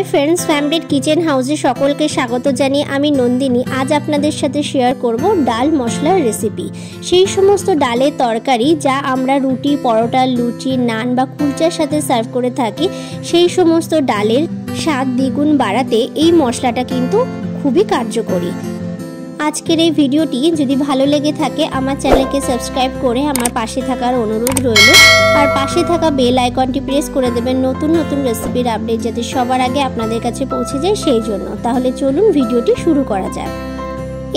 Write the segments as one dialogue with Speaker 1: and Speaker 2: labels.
Speaker 1: Hi friends, family kitchen हाउसे सकलके स्वागत जानिए आमी नंदिनी। आज आपनादेर साथे शेयर करब डाल मशलार रेसिपि। सेई समस्त डालेर तरकारी जा आमरा रुटी, परोटा, लुचि, नान बा कुलचार साथे सार्व करे थाकि, सेई समस्त डालेर स्वाद द्विगुण बाड़ाते एई मशलाटा किन्तु खुबই कार्यकरी। आजकेर এই ভিডিওটি যদি ভালো লেগে থাকে আমার চ্যানেলকে সাবস্ক্রাইব করে আমার পাশে থাকার অনুরোধ রইল আর পাশে থাকা বেল আইকনটি প্রেস করে দেবেন নতুন নতুন রেসিপির আপডেট যাতে সবার আগে আপনাদের কাছে পৌঁছে যায় সেই জন্য। তাহলে চলুন ভিডিওটি শুরু করা যাক।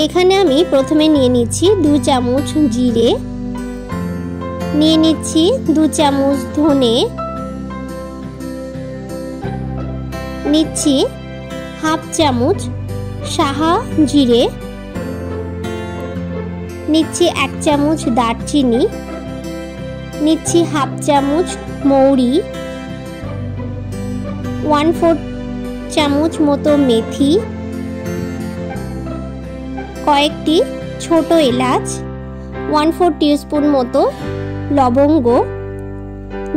Speaker 1: এখানে আমি প্রথমে নিয়ে নিচ্ছি 2 চামচ জিরে, নিয়ে নিচ্ছি 2 চামচ ধনে, নিচ্ছি হাফ চামচ সাহা জিরে, নিচ্ছি 1 চামচ দারচিনি, নিচ্ছি হাফ চামচ মৌরি, 1/4 চামচ মতো মেথি, কয়েকটি ছোট এলাচ, 1/4 টিস্পুন মতো লবঙ্গ,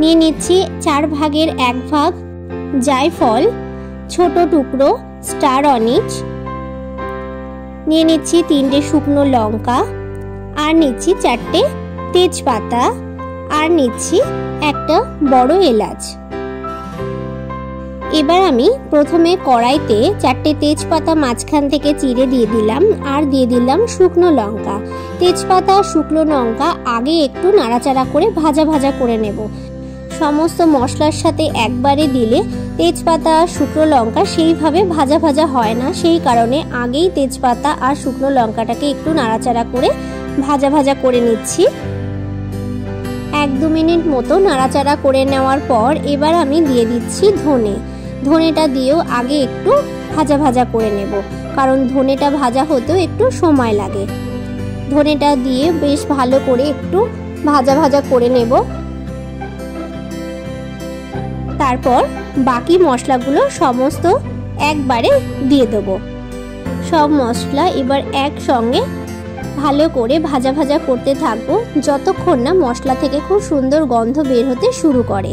Speaker 1: নিয়ে নিচ্ছি 4 ভাগের 1 ভাগ জায়ফল, ছোট টুকরো স্টার অনিচ, নিয়ে নিচ্ছি 3টে শুকনো লঙ্কা, আর নিচ্ছি 4টে তেজপাতা, আর নিচ্ছি একটা বড় এলাচ। এবার আমি প্রথমে কড়াইতে 4টে তেজপাতা মাঝখান থেকে চিড়ে দিয়ে দিলাম, আর দিয়ে দিলাম শুকনো লঙ্কা। তেজপাতা শুকনো লঙ্কা আগে একটু নাড়াচাড়া করে ভাজা ভাজা করে নেব। সমস্ত মশলার সাথে একবারে দিলে তেজপাতা শুকনো লঙ্কা সেইভাবে ভাজা ভাজা হয় না, সেই কারণে আগেই তেজপাতা আর শুকনো লঙ্কাটাকে একটু নাড়াচাড়া করে ভাজা ভাজা করে নিচ্ছি। 1-2 মিনিট মতো নাড়াচাড়া করে নেওয়ার পর এবার আমি দিয়ে দিচ্ছি ধনে। ধনেটা দিয়েও আগে একটু ভাজা ভাজা করে নেব, কারণ ধনেটা ভাজা হতেও একটু সময় লাগে। ধনেটা দিয়ে বেশ ভালো করে একটু ভাজা ভাজা করে নেব। তারপর বাকি মশলাগুলো সমস্ত একবারে দিয়ে দেব। সব মশলা এবার একসঙ্গে ভালো করে ভাজা ভাজা করতে থাকবো যতক্ষণ না মশলা থেকে খুব সুন্দর গন্ধ বের হতে শুরু করে।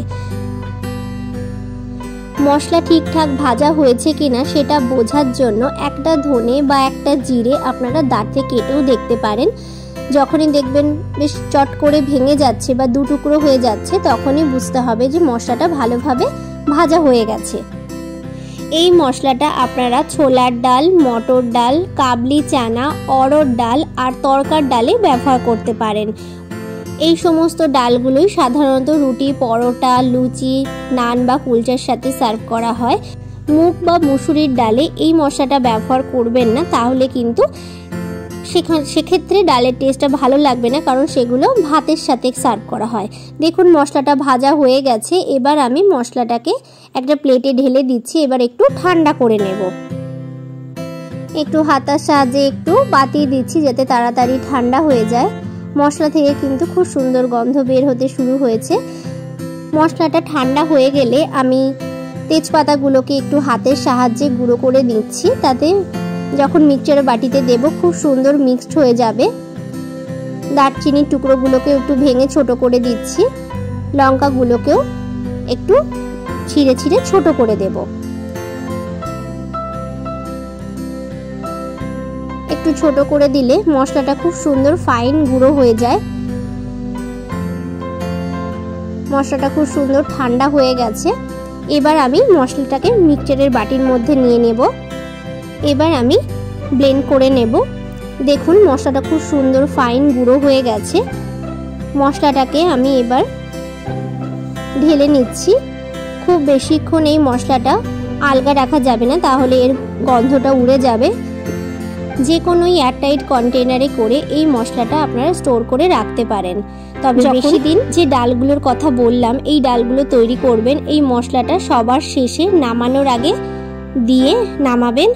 Speaker 1: মশলা ঠিকঠাক ভাজা হয়েছে কিনা সেটা বোঝার জন্য একটা ধনে বা একটা জিরে আপনারা দাঁতে কেটেও দেখতে পারেন। যখনই দেখবেন বেশ চট করে ভেঙে যাচ্ছে বা 2 টুকরো হয়ে যাচ্ছে তখনই বুঝতে হবে যে মশলাটা ভালোভাবে ভাজা হয়ে গেছে। এই মশলাটা আপনারা ছোলার ডাল, মটর ডাল, কাবলি চানা, অড়হর ডাল আর তরকার ডালে ব্যবহার করতে পারেন। এই সমস্ত ডালগুলোই সাধারণত রুটি, পরোটা, লুচি, নান বা কুলচার সাথে সার্ভ করা হয়। মুগ বা মুসুরির ডালে এই মশলাটা ব্যবহার করবেন না, তাহলে কিন্তু সেক্ষেত্রে ডালের টেস্টটা ভালো লাগবে না, কারণ সেগুলো ভাতের সাথে সার্ভ করা হয়। দেখুন মশলাটা ভাজা হয়ে গেছে। এবার আমি মশলাটাকে একটা প্লেটে ঢেলে দিচ্ছি। এবার একটু ঠান্ডা করে নেব। একটু হাতার সাহায্যে একটু বাতিয়ে দিচ্ছি যাতে তাড়াতাড়ি ঠান্ডা হয়ে যায়। মশলা থেকে কিন্তু খুব সুন্দর গন্ধ বের হতে শুরু হয়েছে। মশলাটা ঠান্ডা হয়ে গেলে আমি তেজপাতাগুলোকে একটু হাতের সাহায্যে গুঁড়ো করে দিচ্ছি, তাতে যখন মিক্সচারের বাটিতে দেব খুব সুন্দর মিক্সড হয়ে যাবে। দারচিনির টুকরোগুলোকে একটু ভেঙে ছোট করে দিচ্ছি, লঙ্কাগুলোকেও একটু ছিঁড়ে ছিঁড়ে ছোট করে দেব। একটু ছোট করে দিলে মশলাটা খুব সুন্দর ফাইন গুঁড়ো হয়ে যায়। মশলাটা খুব সুন্দর ঠান্ডা হয়ে গেছে। এবার আমি মশলাটাকে মিক্সচারের বাটির মধ্যে নিয়ে নেব। এবার আমি ব্লেন্ড করে নেব। দেখুন মশলাটা খুব সুন্দর ফাইন গুঁড়ো হয়ে গেছে। মশলাটাকে আমি এবার ঢেলে নিচ্ছি। খুব বেশিক্ষণ এই মশলাটা আলগা রাখা যাবে না, তাহলে এর গন্ধটা উড়ে যাবে। যে কোনো এয়ারটাইট কন্টেনারে করে এই মশলাটা আপনারা স্টোর করে রাখতে পারেন। তবে বেশি দিন যে ডালগুলোর কথা বললাম এই ডালগুলো তৈরি করবেন, এই মশলাটা সবার শেষে নামানোর আগে দিয়ে নামাবেন।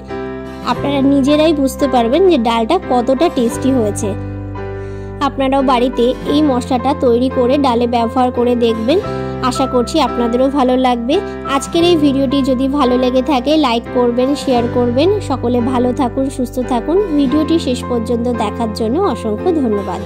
Speaker 1: আপনারা নিজেরাই বুঝতে পারবেন যে ডালটা কতটা টেস্টি হয়েছে। আপনারাও বাড়িতে এই মশলাটা তৈরি করে ডালে ব্যবহার করে দেখবেন। আশা করছি আপনাদেরও ভালো লাগবে। আজকের এই ভিডিওটি যদি ভালো লেগে থাকে লাইক করবেন, শেয়ার করবেন। সকলে ভালো থাকুন, সুস্থ থাকুন। ভিডিওটি শেষ পর্যন্ত দেখার জন্য অসংখ্য ধন্যবাদ।